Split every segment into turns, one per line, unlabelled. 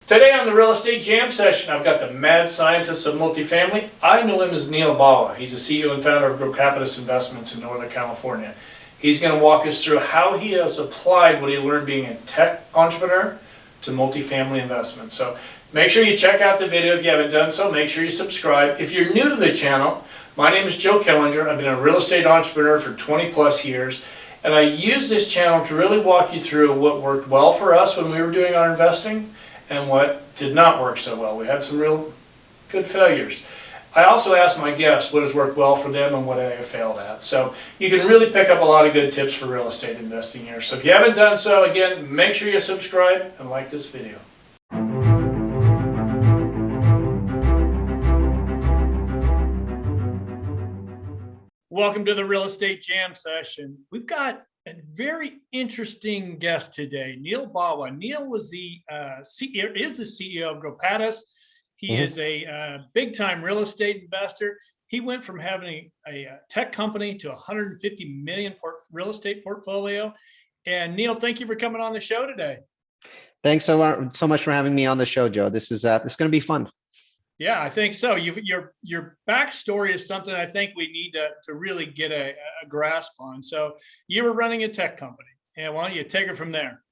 Today on the Real Estate Jam Session, I've got the mad scientist of multifamily. I know him as Neal Bawa. He's the CEO and founder of Capitalist Investments in Northern California. He's going to walk us through how he has applied what he learned being a tech entrepreneur to multifamily investments. So make sure you check out the video if you haven't done so. Make sure you subscribe. If you're new to the channel, my name is Joe Killinger. I've been a real estate entrepreneur for 20 plus years. And I use this channel to really walk you through what worked well for us when we were doing our investing and what did not work so well. We had some real good failures. I also ask my guests what has worked well for them and what they have failed at. So you can really pick up a lot of good tips for real estate investing here. So if you haven't done so, again, make sure you subscribe and like this video. Welcome to the Real Estate Jam Session. We've got a very interesting guest today, Neal Bawa. Neal was the CEO of Gropatis. He is a big-time real estate investor. He went from having a tech company to 150 million real estate portfolio. And Neal, thank you for coming on the show today.
Thanks so much for having me on the show, Joe. This is going to be fun.
Yeah, I think so. Your backstory is something I think we need to really get a grasp on. So you were running a tech company, and why don't you take it from there?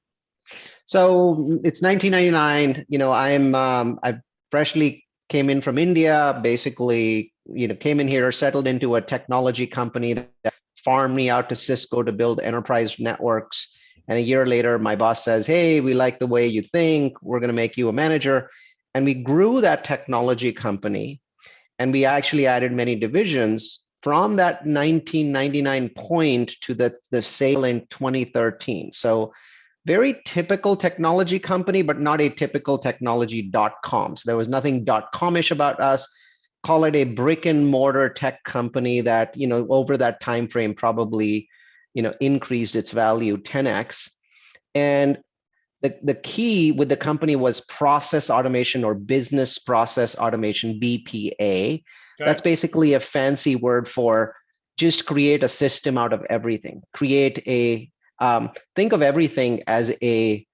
So it's 1999. I freshly came in from India. Basically, came in here, settled into a technology company that farmed me out to Cisco to build enterprise networks. And a year later, my boss says, "Hey, we like the way you think. We're going to make you a manager." And we grew that technology company, and we actually added many divisions from that 1999 point to the sale in 2013. So very typical technology company, but not a typical technology.com. So there was nothing .com-ish about us. Call it a brick and mortar tech company that, over that time frame probably, increased its value 10x. And the key with the company was process automation or business process automation, BPA. Okay. That's basically a fancy word for just create a system out of everything. Think of everything as a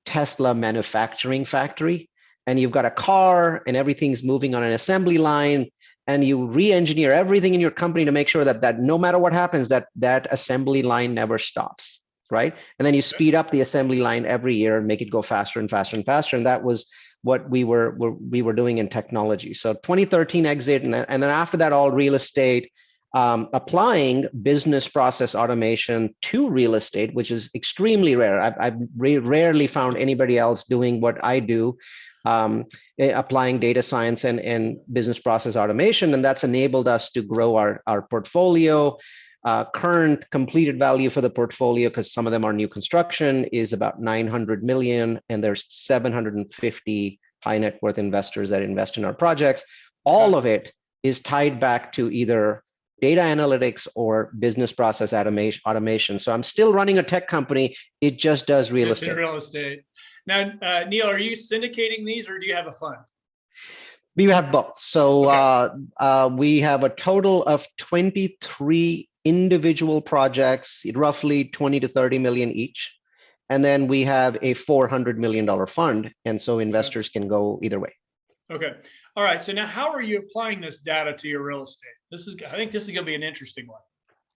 Tesla manufacturing factory, and you've got a car and everything's moving on an assembly line, and you re-engineer everything in your company to make sure that no matter what happens, that assembly line never stops. Right? And then you speed up the assembly line every year and make it go faster and faster and faster. And that was what we were doing in technology. So 2013 exit, and then after that, all real estate, applying business process automation to real estate, which is extremely rare. I've rarely found anybody else doing what I do, applying data science and business process automation. And that's enabled us to grow our portfolio. Current completed value for the portfolio, because some of them are new construction, is about 900 million, and there's 750 high net worth investors that invest in our projects. All of it is tied back to either data analytics or business process automation. So I'm still running a tech company. It just does real estate.
Real estate. Now, Neal, are you syndicating these, or do you have a fund?
We have both. So we have a total of 23 individual projects, roughly 20 to 30 million each. And then we have a $400 million fund. And so investors can go either way. Okay.
All right. So now how are you applying this data to your real estate? I think this is going to be an interesting one.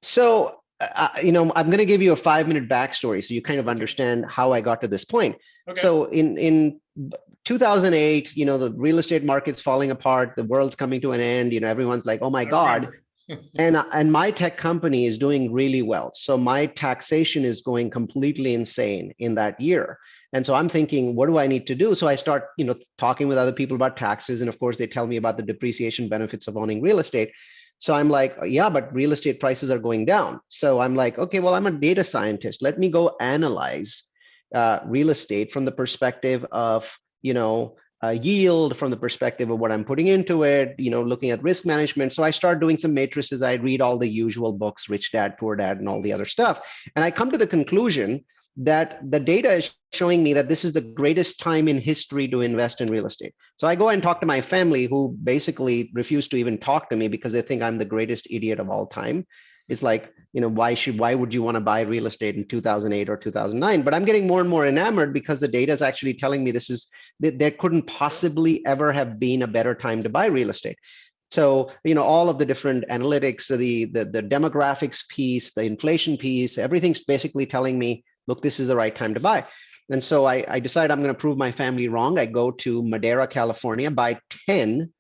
So, I'm going to give you a 5-minute backstory so you kind of understand how I got to this point. Okay. So in 2008, the real estate market's falling apart. The world's coming to an end. Everyone's like, oh my God. And my tech company is doing really well. So my taxation is going completely insane in that year. And so I'm thinking, what do I need to do? So I start, talking with other people about taxes. And of course, they tell me about the depreciation benefits of owning real estate. So I'm like, yeah, but real estate prices are going down. So I'm like, okay, well, I'm a data scientist. Let me go analyze real estate from the perspective of, yield, from the perspective of what I'm putting into it, looking at risk management. So I start doing some matrices. I read all the usual books, Rich Dad, Poor Dad, and all the other stuff. And I come to the conclusion that the data is showing me that this is the greatest time in history to invest in real estate. So I go and talk to my family, who basically refuse to even talk to me because they think I'm the greatest idiot of all time. It's like, why would you want to buy real estate in 2008 or 2009? But I'm getting more and more enamored because the data is actually telling me there couldn't possibly ever have been a better time to buy real estate. So, all of the different analytics, the demographics piece, the inflation piece, everything's basically telling me, look, this is the right time to buy. And so I decide I'm going to prove my family wrong. I go to Madera, California, buy 10,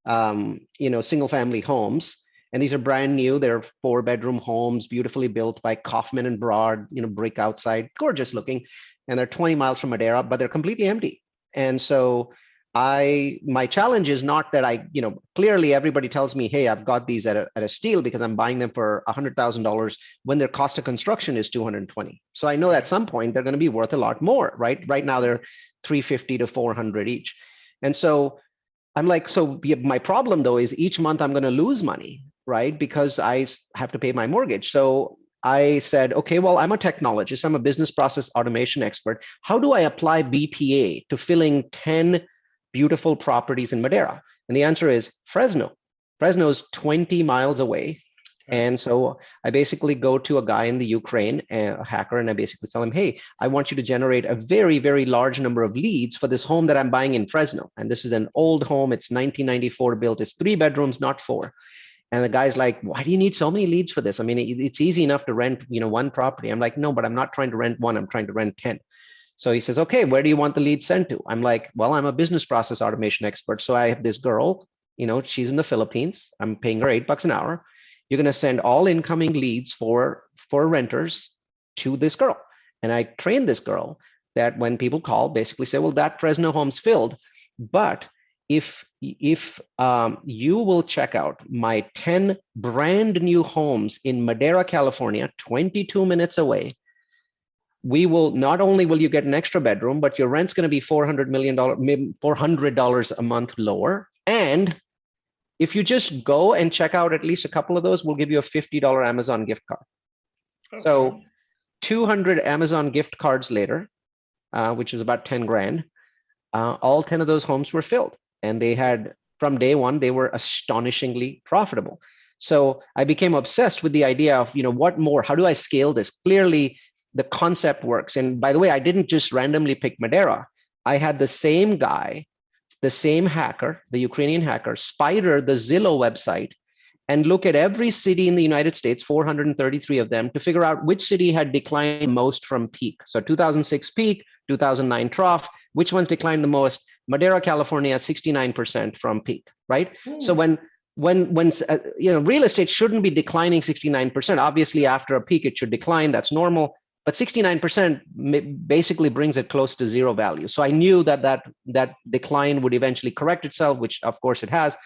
single family homes. And these are brand new. They're 4-bedroom homes, beautifully built by Kaufman and Broad, brick outside, gorgeous looking. And they're 20 miles from Madera, but they're completely empty. And so my challenge is not that clearly everybody tells me, hey, I've got these at a steal because I'm buying them for $100,000 when their cost of construction is 220. So I know at some point they're going to be worth a lot more, right? Right now they're 350 to 400 each. And so I'm like, so my problem though is each month I'm going to lose money, right? Because I have to pay my mortgage. So I said, okay, well, I'm a technologist. I'm a business process automation expert. How do I apply BPA to filling 10 beautiful properties in Madera? And the answer is Fresno. Fresno's 20 miles away. Okay. And so I basically go to a guy in the Ukraine, a hacker, and I basically tell him, hey, I want you to generate a very, very large number of leads for this home that I'm buying in Fresno. And this is an old home. It's 1994 built. It's 3 bedrooms, not 4. And the guy's like, why do you need so many leads for this? I mean, it's easy enough to rent, one property. I'm like, no, but I'm not trying to rent one. I'm trying to rent 10. So he says, okay, where do you want the lead sent to? I'm like, well, I'm a business process automation expert. So I have this girl, she's in the Philippines. I'm paying her $8 an hour. You're going to send all incoming leads for renters to this girl. And I train this girl that when people call, basically say, well, that Fresno home's filled. But if you will check out my 10 brand new homes in Madera, California, 22 minutes away, we will not only will you get an extra bedroom, but your rent's going to be $400 a month lower. And if you just go and check out at least a couple of those, we'll give you a $50 Amazon gift card. Okay. So 200 Amazon gift cards later, which is about 10 grand, all 10 of those homes were filled. And they had, from day one, they were astonishingly profitable. So I became obsessed with the idea of, what more? How do I scale this? Clearly, the concept works. And by the way, I didn't just randomly pick Madera. I had the same guy, the same hacker, the Ukrainian hacker, spider the Zillow website and look at every city in the United States, 433 of them, to figure out which city had declined most from peak. So 2006 peak, 2009 trough, which ones declined the most? Madera, California, 69% from peak, right? So when real estate shouldn't be declining 69%. Obviously, after a peak, it should decline. That's normal. But 69% basically brings it close to zero value. So I knew that decline would eventually correct itself, which of course it has.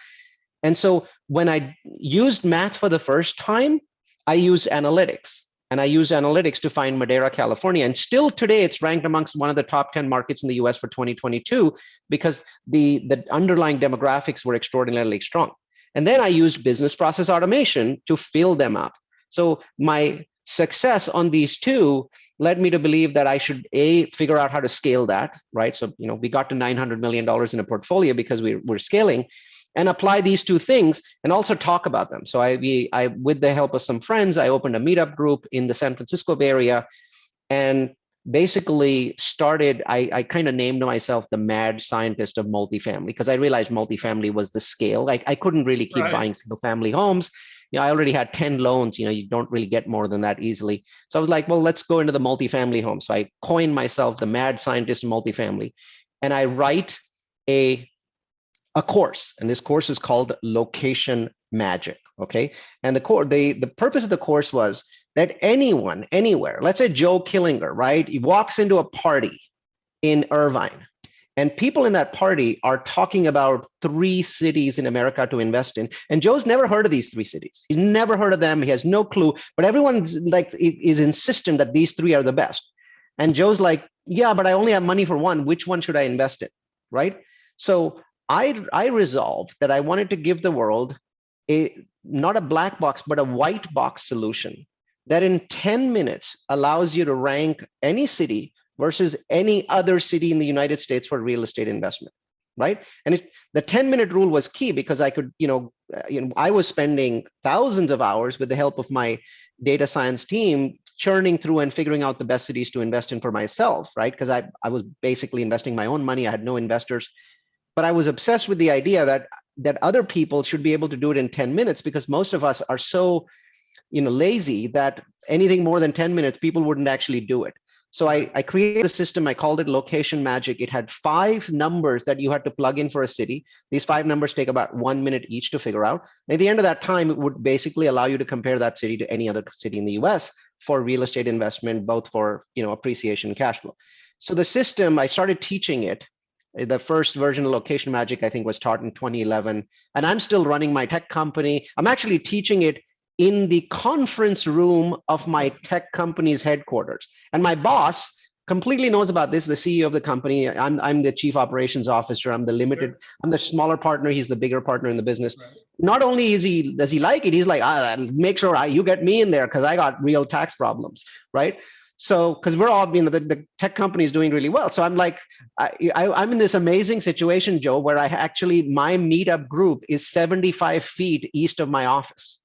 And so when I used math for the first time, I used analytics. And I used analytics to find Madera, California. And still today, it's ranked amongst one of the top 10 markets in the US for 2022 because the underlying demographics were extraordinarily strong. And then I used business process automation to fill them up. So my success on these two led me to believe that I should figure out how to scale that, right? So, we got to $900 million in a portfolio because we're scaling, and apply these two things and also talk about them. So I, with the help of some friends, I opened a meetup group in the San Francisco Bay Area and basically started, I kind of named myself the mad scientist of multifamily because I realized multifamily was the scale. Like I couldn't really keep buying single family homes. I already had 10 loans, you don't really get more than that easily. So I was like, well, let's go into the multifamily home. So I coined myself the mad scientist of multifamily. And I write a course, and this course is called Location Magic. Okay. And the purpose of the course was that anyone, anywhere, let's say Joe Killinger, right? He walks into a party in Irvine. And people in that party are talking about 3 cities in America to invest in. And Joe's never heard of these 3 cities. He's never heard of them. He has no clue, but everyone's like, is insistent that these 3 are the best. And Joe's like, yeah, but I only have money for one. Which one should I invest in? Right? So I resolved that I wanted to give the world not a black box, but a white box solution that in 10 minutes allows you to rank any city versus any other city in the United States for real estate investment, right? And the 10-minute rule was key because I could, I was spending thousands of hours with the help of my data science team churning through and figuring out the best cities to invest in for myself, right? Because I was basically investing my own money. I had no investors, but I was obsessed with the idea that other people should be able to do it in 10 minutes, because most of us are so lazy that anything more than 10 minutes, people wouldn't actually do it. So I created a system. I called it Location Magic. It had 5 numbers that you had to plug in for a city. These 5 numbers take about 1 minute each to figure out. At the end of that time, it would basically allow you to compare that city to any other city in the US for real estate investment, both for appreciation and cash flow. So the system, I started teaching it. The first version of Location Magic, I think, was taught in 2011. And I'm still running my tech company. I'm actually teaching it in the conference room of my tech company's headquarters. And my boss completely knows about this, the CEO of the company. I'm the chief operations officer. I'm the smaller partner. He's the bigger partner in the business. Right. Not only does he like it, he's like, make sure you get me in there because I got real tax problems, right? So, because we're all, the tech company is doing really well. So I'm like, I'm in this amazing situation, Joe, where my meetup group is 75 feet east of my office.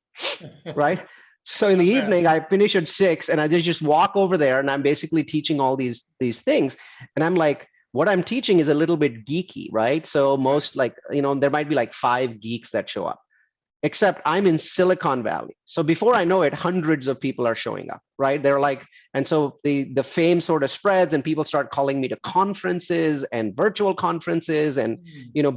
Right. So in the evening, I finish at 6 and I just walk over there and I'm basically teaching all these things. And I'm like, what I'm teaching is a little bit geeky, right? So most there might be like 5 geeks that show up, except I'm in Silicon Valley. So before I know it, hundreds of people are showing up, right? They're like, and so the fame sort of spreads and people start calling me to conferences and virtual conferences and,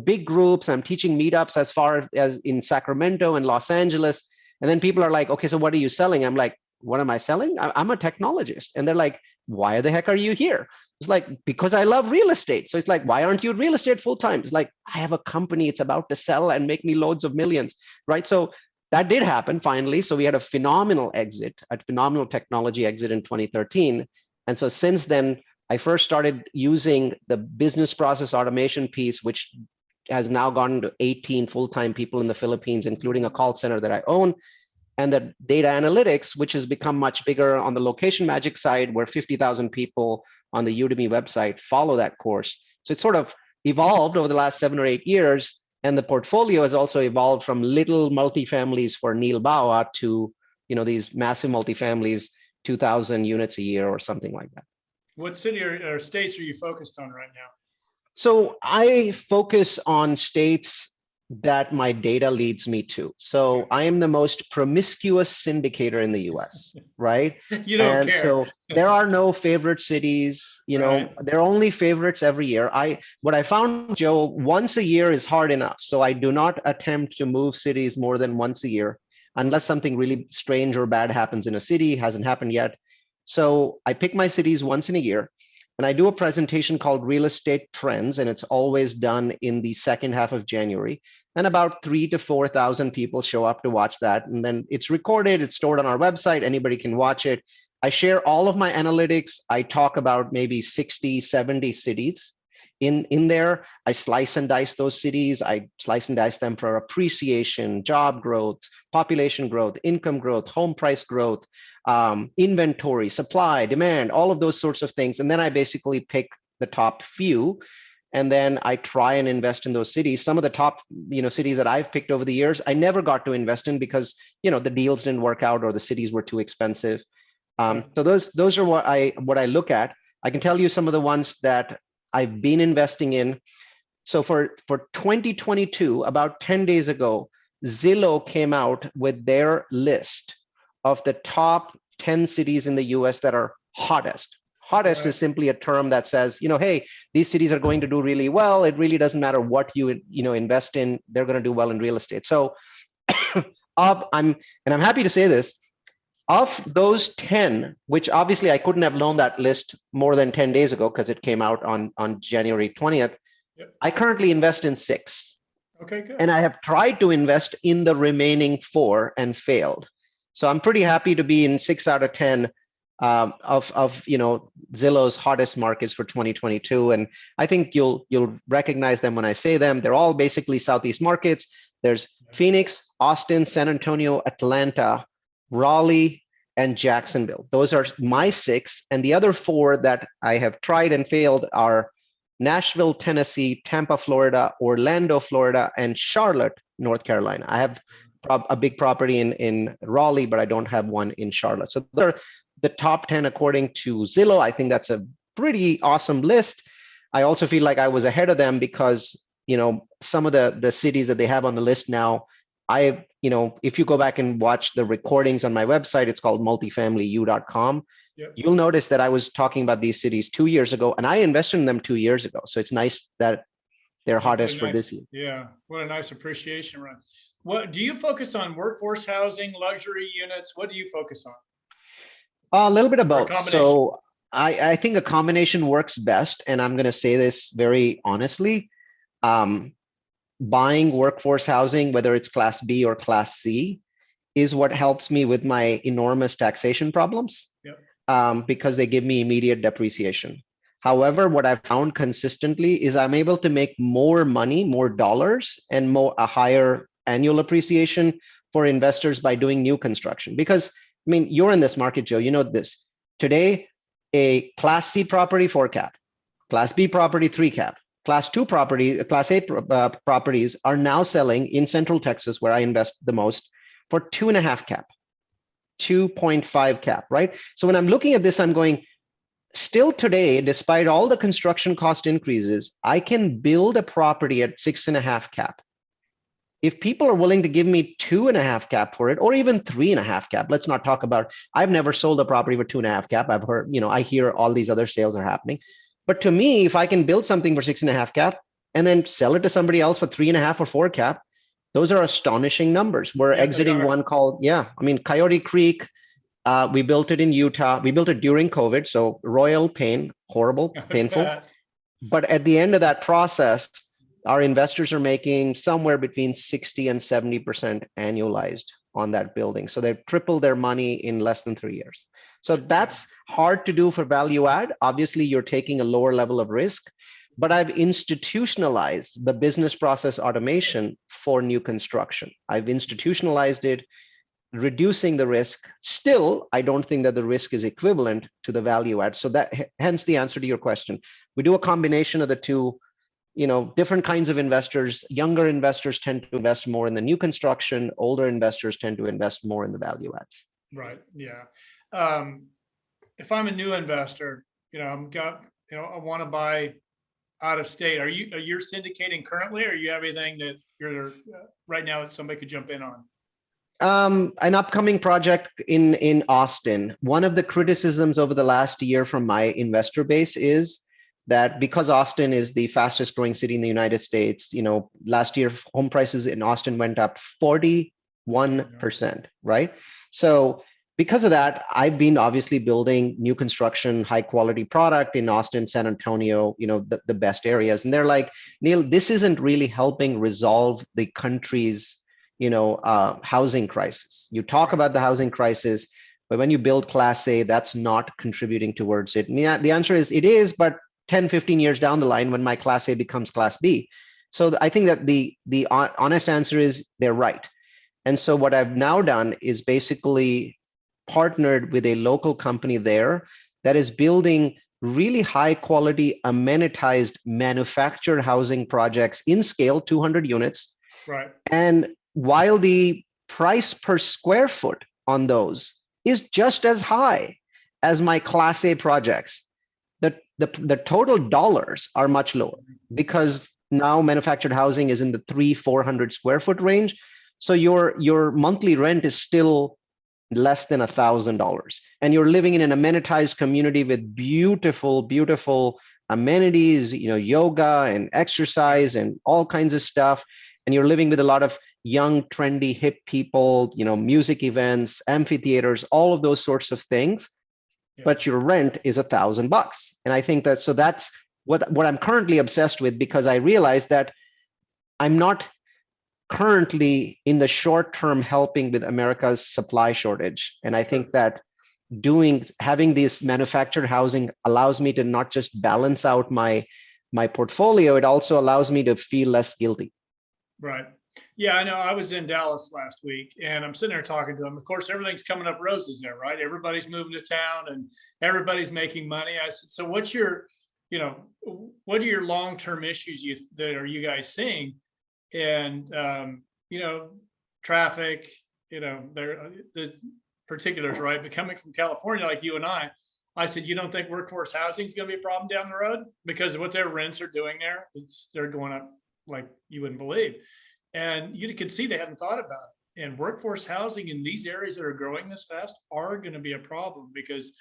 big groups. I'm teaching meetups as far as in Sacramento and Los Angeles. And then people are like, okay, so what are you selling? I'm like, what am I selling? I'm a technologist. And they're like, why the heck are you here? It's like, because I love real estate. So it's like, why aren't you real estate full time? It's like, I have a company, it's about to sell and make me loads of millions, right? So that did happen finally. So we had a phenomenal technology exit in 2013. And so since then, I first started using the business process automation piece, which has now gone to 18 full-time people in the Philippines, including a call center that I own, and the data analytics, which has become much bigger on the Location Magic side, where 50,000 people on the Udemy website follow that course. So it's sort of evolved over the last 7 or 8 years, and the portfolio has also evolved from little multifamilies for Neal Bawa to these massive multifamilies, 2,000 units a year or something like that.
What city or states are you focused on right now?
So I focus on states that my data leads me to. So I am the most promiscuous syndicator in the US, right?
You don't
and
care.
So there are no favorite cities, right. There are only favorites every year. What I found, Joe, once a year is hard enough. So I do not attempt to move cities more than once a year, unless something really strange or bad happens in a city. Hasn't happened yet. So I pick my cities once in a year. And I do a presentation called Real Estate Trends, and it's always done in the second half of January. And about 3,000 to 4,000 people show up to watch that. And then it's recorded, it's stored on our website, anybody can watch it. I share all of my analytics. I talk about maybe 60, 70 cities in there. I slice and dice those cities. I slice and dice them for appreciation, job growth, population growth, income growth, home price growth, inventory, supply, demand, all of those sorts of things. And then I basically pick the top few, and then I try and invest in those cities. Some of the top, cities that I've picked over the years, I never got to invest in because, the deals didn't work out or the cities were too expensive. So those are what I look at. I can tell you some of the ones that I've been investing in. So for 2022, about 10 days ago, Zillow came out with their list of the top 10 cities in the US that are hottest. Hottest is simply a term that says, hey, these cities are going to do really well. It really doesn't matter what you invest in, they're going to do well in real estate. So I'm happy to say this. Of those 10, which obviously I couldn't have known that list more than 10 days ago because it came out on January 20th, yep. I currently invest in 6.
Okay, good.
And I have tried to invest in the remaining 4 and failed. So I'm pretty happy to be in 6 out of 10 of Zillow's hottest markets for 2022. And I think you'll recognize them when I say them. They're all basically Southeast markets. There's Phoenix, Austin, San Antonio, Atlanta, Raleigh, and Jacksonville. Those are my 6. And the other 4 that I have tried and failed are Nashville, Tennessee, Tampa, Florida, Orlando, Florida, and Charlotte, North Carolina. I have a big property in Raleigh, but I don't have one in Charlotte. So they're the top 10 according to Zillow. I think that's a pretty awesome list. I also feel like I was ahead of them because, some of the cities that they have on the list now, if you go back and watch the recordings on my website, it's called multifamilyu.com.
Yep.
You'll notice that I was talking about these cities 2 years ago, and I invested in them 2 years ago. So it's nice that they're hottest for this year.
Yeah, what a nice appreciation run. What do you focus on? Workforce housing, luxury units? What do you focus on?
A little bit of
Or a
both.
combination?
So I think a combination works best, and I'm going to say this very honestly. Buying workforce housing, whether it's Class B or Class C, is what helps me with my enormous taxation problems.
Yep.
Because they give me immediate depreciation. However, what I've found consistently is I'm able to make more money, more dollars, and a higher annual appreciation for investors by doing new construction. Because I mean, you're in this market, Joe. You know this. Today, a Class C property 4 cap, Class B property 3 cap, Class 2 property, Class A properties are now selling in Central Texas, where I invest the most, for 2.5 cap. 2.5 cap, right? So when I'm looking at this, I'm going, still today, despite all the construction cost increases, I can build a property at 6.5 cap. If people are willing to give me 2.5 cap for it, or even 3.5 cap, let's not talk about, I've never sold a property for 2.5 cap. I've heard, I hear all these other sales are happening. But to me, if I can build something for 6.5 cap and then sell it to somebody else for 3.5 or 4 cap, those are astonishing numbers. We're exiting one called, Coyote Creek. We built it in Utah. We built it during COVID. So royal pain, horrible, painful. But at the end of that process, our investors are making somewhere between 60 and 70% annualized on that building. So they've tripled their money in less than 3 years. So that's hard to do for value add. Obviously, you're taking a lower level of risk, but I've institutionalized the business process automation for new construction. I've institutionalized it, reducing the risk. Still, I don't think that the risk is equivalent to the value add. So that, hence the answer to your question. We do a combination of the two. Different kinds of investors. Younger investors tend to invest more in the new construction. Older investors tend to invest more in the value adds.
Right. Yeah. If I'm a new investor, I want to buy out of state. Are you syndicating currently, or you have anything that you're right now that somebody could jump in on?
An upcoming project in Austin. One of the criticisms over the last year from my investor base is that because Austin is the fastest growing city in the United States, last year home prices in Austin went up 41%, right? So because of that, I've been obviously building new construction, high quality product in Austin, San Antonio, the best areas. And they're like, Neal, this isn't really helping resolve the country's, housing crisis. You talk about the housing crisis, but when you build Class A, that's not contributing towards it. And the answer is it is, but 10, 15 years down the line when my Class A becomes Class B. So I think that the honest answer is they're right. And so what I've now done is basically partnered with a local company there that is building really high quality amenitized manufactured housing projects in scale, 200 units.
Right.
And while the price per square foot on those is just as high as my Class A projects, the total dollars are much lower because now manufactured housing is in the 300-400 square foot range. So your monthly rent is still less than $1,000, and you're living in an amenitized community with beautiful amenities, yoga and exercise and all kinds of stuff. And you're living with a lot of young, trendy, hip people, music events, amphitheaters, all of those sorts of things. But your rent is $1,000. And I think that's what I'm currently obsessed with, because I realize that I'm not currently in the short term helping with America's supply shortage. And I think that having this manufactured housing allows me to not just balance out my portfolio, it also allows me to feel less guilty.
Right. Yeah, I know. I was in Dallas last week, and I'm sitting there talking to them. Of course, everything's coming up roses there, right? Everybody's moving to town and everybody's making money. I said, so what are your long-term issues that are you guys seeing? And traffic, the particulars, right? But coming from California, like you and I said, you don't think workforce housing is going to be a problem down the road? Because what their rents are doing there, they're going up like you wouldn't believe. And you can see they haven't thought about it. And workforce housing in these areas that are growing this fast are going to be a problem because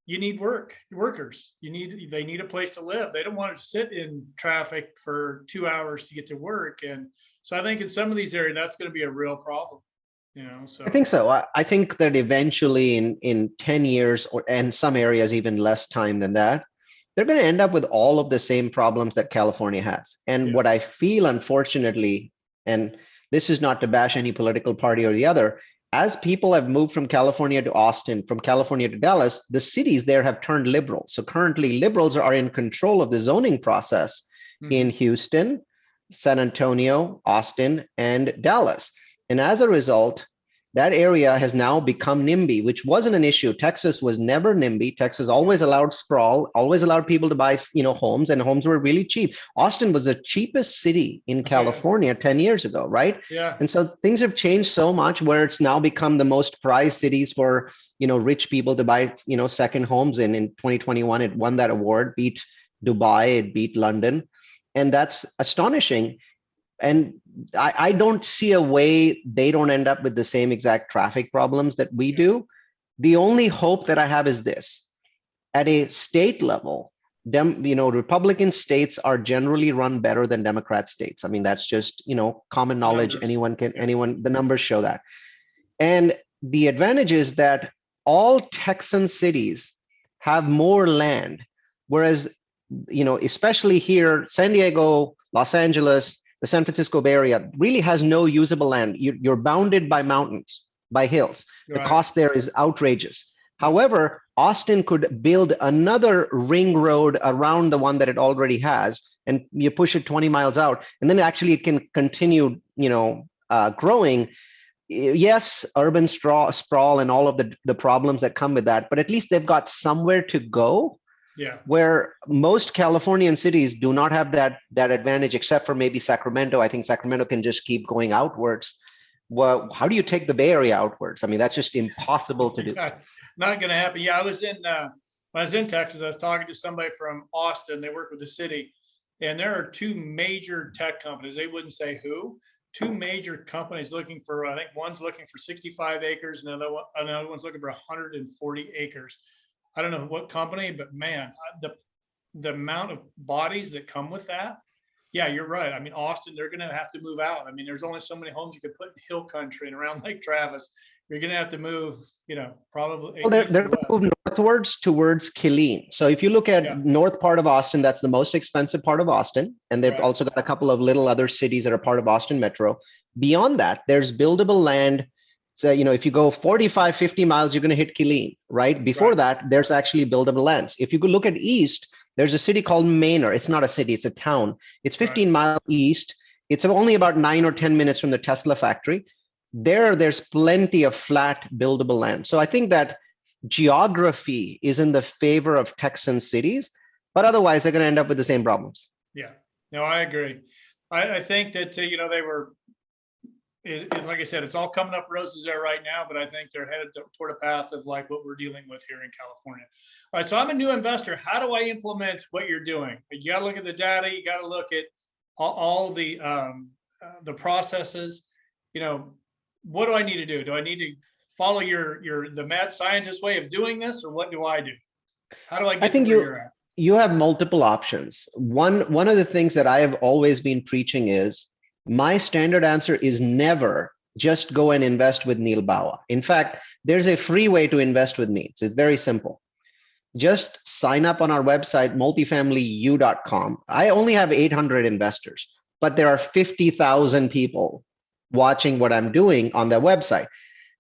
you need workers. They need a place to live. They don't want to sit in traffic for 2 hours to get to work. And so I think in some of these areas, that's going to be a real problem. So
I think so. I think that eventually in 10 years or and some areas even less time than that, they're going to end up with all of the same problems that California has. And what I feel, unfortunately, and this is not to bash any political party or the other, as people have moved from California to Austin, from California to Dallas, the cities there have turned liberal. So currently liberals are in control of the zoning process in Houston, San Antonio, Austin, and Dallas. And as a result, that area has now become NIMBY, which wasn't an issue. Texas was never NIMBY. Texas always allowed sprawl, always allowed people to buy, homes, and homes were really cheap. Austin was the cheapest city in California 10 years ago, right?
Yeah.
And so things have changed so much where it's now become the most prized cities for, rich people to buy, second homes in. In 2021, it won that award, beat Dubai, it beat London. And that's astonishing. And I don't see a way they don't end up with the same exact traffic problems that we do. The only hope that I have is this: at a state level, Republican states are generally run better than Democrat states. I mean, that's just, common knowledge. The numbers show that. And the advantage is that all Texan cities have more land, whereas, especially here, San Diego, Los Angeles, the San Francisco Bay Area really has no usable land. You're bounded by mountains, by hills. The cost there is outrageous. However, Austin could build another ring road around the one that it already has, and you push it 20 miles out, and then actually it can continue, growing. Yes, urban sprawl and all of the problems that come with that, but at least they've got somewhere to go.
Yeah.
Where most Californian cities do not have that advantage, except for maybe Sacramento. I think Sacramento can just keep going outwards. Well, how do you take the Bay Area outwards? I mean, that's just impossible to do.
Not going to happen. Yeah, when I was in Texas, I was talking to somebody from Austin. They work with the city, and there are two major tech companies. They wouldn't say who. Two major companies looking for, I think one's looking for 65 acres, and another one's looking for 140 acres. I don't know what company, but man, the amount of bodies that come with that. Yeah, you're right. I mean, Austin, they're going to have to move out. I mean, there's only so many homes you could put in hill country and around Lake Travis. You're going to have to move, probably.
Well, they're going to move northwards towards Killeen. So if you look at north part of Austin, that's the most expensive part of Austin. And they've also got a couple of little other cities that are part of Austin Metro. Beyond that, there's buildable land. So, if you go 45, 50 miles, you're going to hit Killeen, right? Before that, there's actually buildable lands. If you could look at east, there's a city called Manor. It's not a city, it's a town. It's 15 miles east. It's only about 9 or 10 minutes from the Tesla factory. There's plenty of flat buildable land. So I think that geography is in the favor of Texan cities, but otherwise they're going to end up with the same problems.
Yeah, no, I agree. I think that, they were, like I said, it's all coming up roses there right now, but I think they're headed toward a path of like what we're dealing with here in California. All right, so I'm a new investor. How do I implement what you're doing? You got to look at the data. You got to look at all the processes. What do I need to do? Do I need to follow the mad scientist way of doing this, or what do I do? How do I get to where you're at?
You have multiple options. One of the things that I have always been preaching is, my standard answer is never just go and invest with Neal Bawa. In fact, there's a free way to invest with me. It's very simple. Just sign up on our website, multifamilyu.com. I only have 800 investors, but there are 50,000 people watching what I'm doing on that website.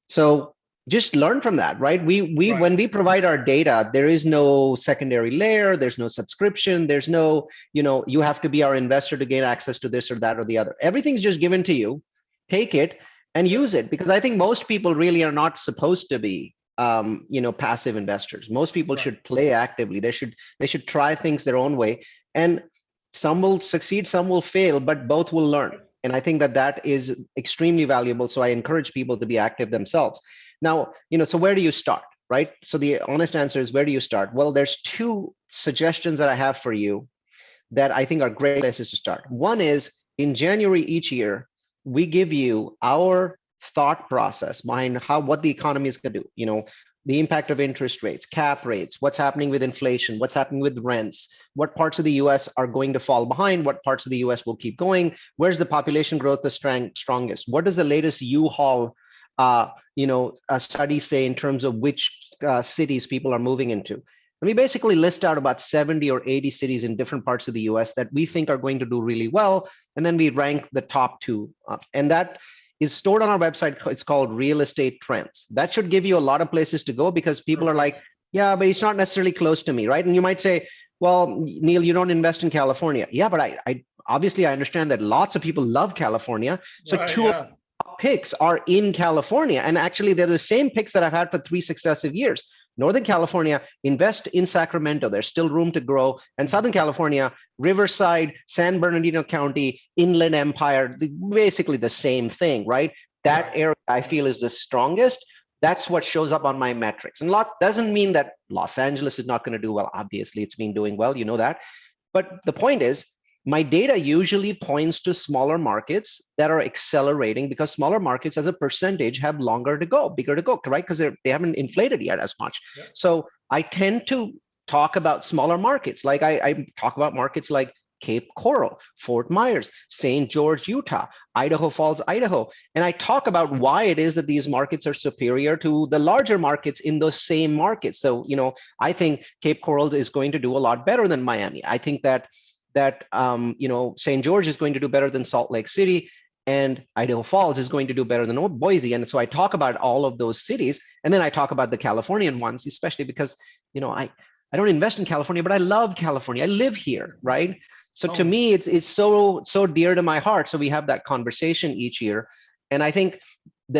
So just learn from that, right? When we provide our data, there is no secondary layer, there's no subscription, there's no, you have to be our investor to gain access to this or that or the other. Everything's just given to you. Take it and use it, because I think most people really are not supposed to be passive investors. Most people should play actively. They should try things their own way, and some will succeed, some will fail, but both will learn. And I think that that is extremely valuable. So I encourage people to be active themselves. Now, so where do you start, right? So the honest answer is, where do you start? Well, there's two suggestions that I have for you that I think are great places to start. One is, in January each year, we give you our thought process behind what the economy is going to do. The impact of interest rates, cap rates, what's happening with inflation, what's happening with rents, what parts of the US are going to fall behind, what parts of the US will keep going, where's the population growth the strongest, what does the latest U-Haul study say in terms of which cities people are moving into. And we basically list out about 70 or 80 cities in different parts of the US that we think are going to do really well. And then we rank the top two. And that is stored on our website. It's called Real Estate Trends. That should give you a lot of places to go, because people are like, yeah, but it's not necessarily close to me, right? And you might say, well, Neal, you don't invest in California. Yeah, but I obviously I understand that lots of people love California. So two picks are in California. And actually, they're the same picks that I've had for 3 successive years. Northern California, invest in Sacramento. There's still room to grow. And Southern California, Riverside, San Bernardino County, Inland Empire, basically the same thing, right? That area I feel is the strongest. That's what shows up on my metrics. And doesn't mean that Los Angeles is not going to do well. Obviously, it's been doing well, you know that. But the point is, my data usually points to smaller markets that are accelerating, because smaller markets as a percentage have longer to go, bigger to go, right? Because they haven't inflated yet as much. Yep. So I tend to talk about smaller markets. Like I talk about markets like Cape Coral, Fort Myers, St. George, Utah, Idaho Falls, Idaho. And I talk about why it is that these markets are superior to the larger markets in those same markets. So, I think Cape Coral is going to do a lot better than Miami. I think that St. George is going to do better than Salt Lake City, and Idaho Falls is going to do better than Boise. And so I talk about all of those cities, and then I talk about the Californian ones, especially because, I don't invest in California, but I love California. I live here, right? So to me, it's so dear to my heart. So we have that conversation each year. And I think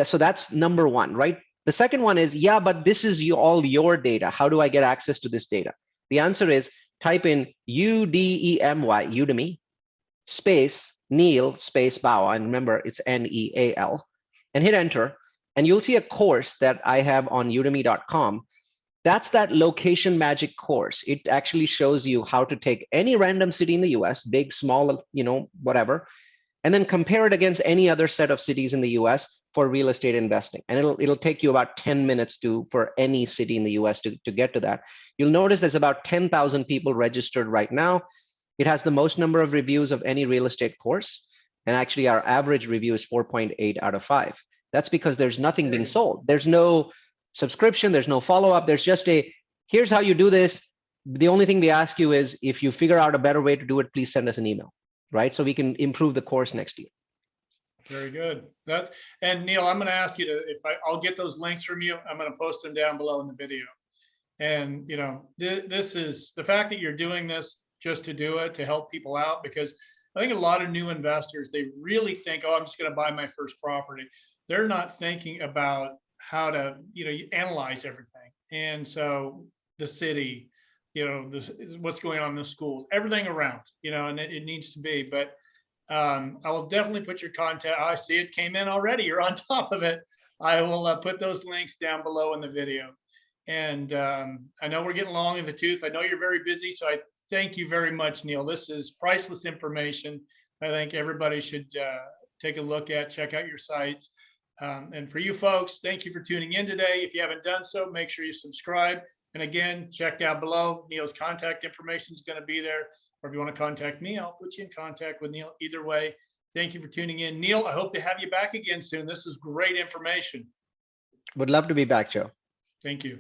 so that's number one, right? The second one is, yeah, but this is all your data. How do I get access to this data? The answer is, type in Udemy, space Neal, space Bawa, and remember it's Neal, and hit enter, and you'll see a course that I have on udemy.com. That's that location magic course. It actually shows you how to take any random city in the US, big, small, whatever, and then compare it against any other set of cities in the US for real estate investing. And it'll take you about 10 minutes for any city in the US to get to that. You'll notice there's about 10,000 people registered right now. It has the most number of reviews of any real estate course. And actually our average review is 4.8 out of 5. That's because there's nothing being sold. There's no subscription, there's no follow-up. There's just here's how you do this. The only thing we ask you is, if you figure out a better way to do it, please send us an email, right? So we can improve the course next year.
Very good. And Neal, I'm going to ask you I'll get those links from you. I'm going to post them down below in the video. And, this is the fact that you're doing this just to do it, to help people out, because I think a lot of new investors, they really think, oh, I'm just going to buy my first property. They're not thinking about how to, you analyze everything. And so the city, what's going on in the schools, everything around, and it needs to be, but I will definitely put your contact. I see it came in already. You're on top of it. I will put those links down below in the video. And I know we're getting long in the tooth. I know you're very busy. So I thank you very much, Neal. This is priceless information. I think everybody should take a look at, check out your sites. And for you folks, thank you for tuning in today. If you haven't done so, make sure you subscribe. And again, check down below. Neal's contact information is going to be there. Or if you want to contact me, I'll put you in contact with Neal. Either way, thank you for tuning in. Neal, I hope to have you back again soon. This is great information.
Would love to be back, Joe.
Thank you.